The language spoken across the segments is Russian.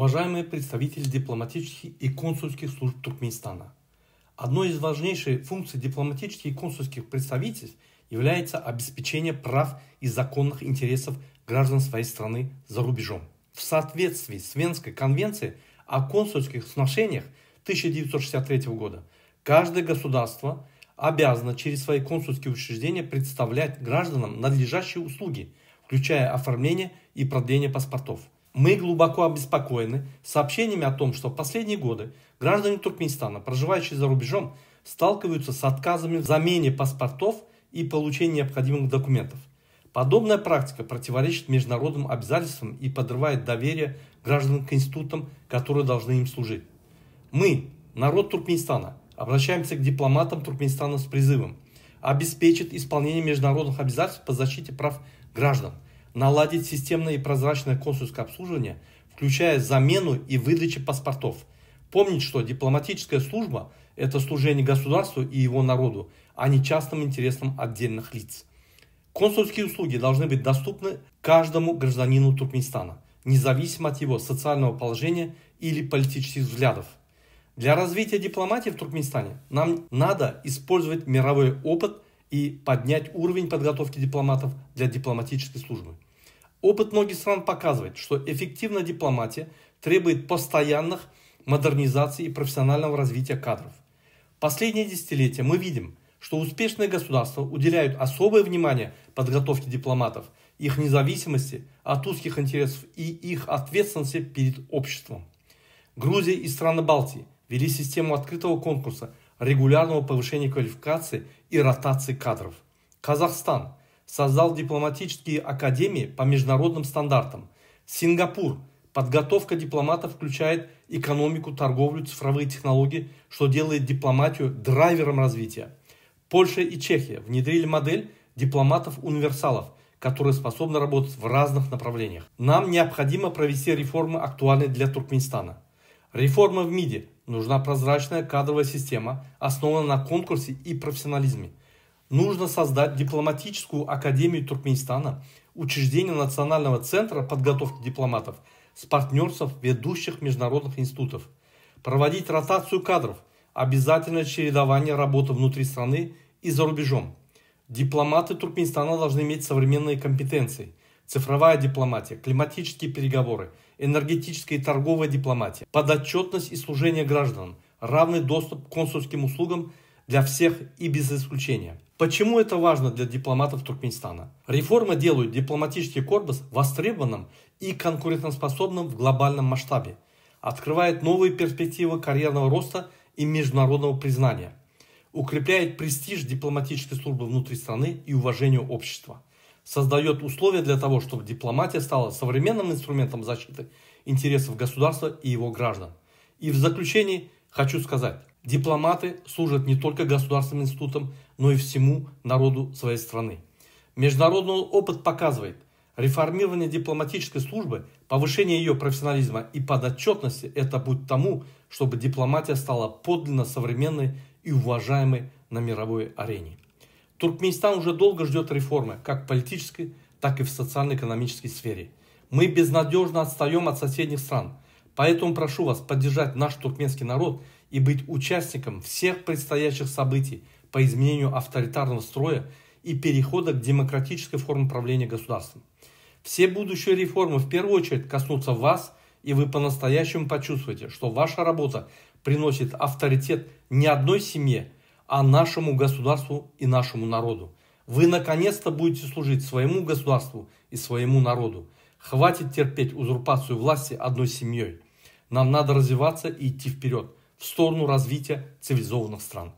Уважаемые представители дипломатических и консульских служб Туркменистана, одной из важнейших функций дипломатических и консульских представительств является обеспечение прав и законных интересов граждан своей страны за рубежом. В соответствии с Венской конвенцией о консульских сношениях 1963 года каждое государство обязано через свои консульские учреждения представлять гражданам надлежащие услуги, включая оформление и продление паспортов. Мы глубоко обеспокоены сообщениями о том, что в последние годы граждане Туркменистана, проживающие за рубежом, сталкиваются с отказами в замене паспортов и получении необходимых документов. Подобная практика противоречит международным обязательствам и подрывает доверие граждан к институтам, которые должны им служить. Мы, народ Туркменистана, обращаемся к дипломатам Туркменистана с призывом обеспечить исполнение международных обязательств по защите прав граждан, наладить системное и прозрачное консульское обслуживание, включая замену и выдачу паспортов. Помнить, что дипломатическая служба – это служение государству и его народу, а не частным интересам отдельных лиц. Консульские услуги должны быть доступны каждому гражданину Туркменистана, независимо от его социального положения или политических взглядов. Для развития дипломатии в Туркменистане нам надо использовать мировой опыт и поднять уровень подготовки дипломатов для дипломатической службы. Опыт многих стран показывает, что эффективная дипломатия требует постоянных модернизаций и профессионального развития кадров. В последние десятилетия мы видим, что успешные государства уделяют особое внимание подготовке дипломатов, их независимости от узких интересов и их ответственности перед обществом. Грузия и страны Балтии ввели систему открытого конкурса, регулярного повышения квалификации и ротации кадров. Казахстан создал дипломатические академии по международным стандартам. Сингапур. Подготовка дипломатов включает экономику, торговлю, цифровые технологии, что делает дипломатию драйвером развития. Польша и Чехия внедрили модель дипломатов-универсалов, которые способны работать в разных направлениях. Нам необходимо провести реформы, актуальные для Туркменистана. Реформа в МИДе. Нужна прозрачная кадровая система, основанная на конкурсе и профессионализме. Нужно создать дипломатическую академию Туркменистана, учреждение Национального центра подготовки дипломатов с партнерством ведущих международных институтов. Проводить ротацию кадров, обязательное чередование работы внутри страны и за рубежом. Дипломаты Туркменистана должны иметь современные компетенции. Цифровая дипломатия, климатические переговоры, энергетическая и торговая дипломатия, подотчетность и служение гражданам, равный доступ к консульским услугам для всех и без исключения. Почему это важно для дипломатов Туркменистана? Реформы делают дипломатический корпус востребованным и конкурентоспособным в глобальном масштабе, открывает новые перспективы карьерного роста и международного признания, укрепляет престиж дипломатической службы внутри страны и уважение общества, создает условия для того, чтобы дипломатия стала современным инструментом защиты интересов государства и его граждан. И в заключении хочу сказать, дипломаты служат не только государственным институтам, но и всему народу своей страны. Международный опыт показывает, реформирование дипломатической службы, повышение ее профессионализма и подотчетности – это путь к тому, чтобы дипломатия стала подлинно современной и уважаемой на мировой арене. Туркменистан уже долго ждет реформы, как в политической, так и в социально-экономической сфере. Мы безнадежно отстаем от соседних стран, поэтому прошу вас поддержать наш туркменский народ и быть участником всех предстоящих событий по изменению авторитарного строя и перехода к демократической форме правления государством. Все будущие реформы в первую очередь коснутся вас, и вы по-настоящему почувствуете, что ваша работа приносит авторитет не одной семье, а нашему государству и нашему народу. Вы наконец-то будете служить своему государству и своему народу. Хватит терпеть узурпацию власти одной семьей. Нам надо развиваться и идти вперед, в сторону развития цивилизованных стран.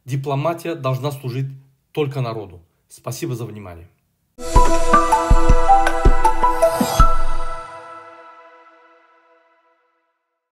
Дипломатия должна служить только народу. Спасибо за внимание.